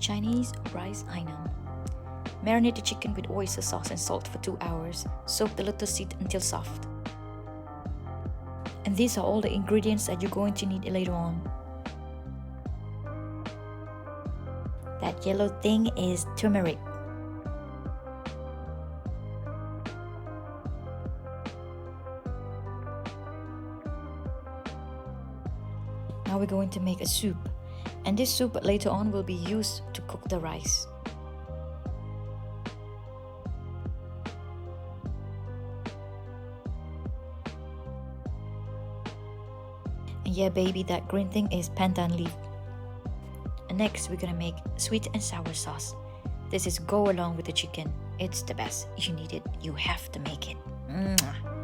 Chinese rice Hainan. Marinate the chicken with oyster sauce and salt for 2 hours. Soak the lotus seed until soft. And these are all the ingredients that you're going to need later on. That yellow thing is turmeric. Now we're going to make a soup. And this soup later on will be used to cook the rice. And yeah baby, that green thing is pandan leaf. And next we're gonna make sweet and sour sauce. This is go along with the chicken. It's the best. You need it. You have to make it. Mwah.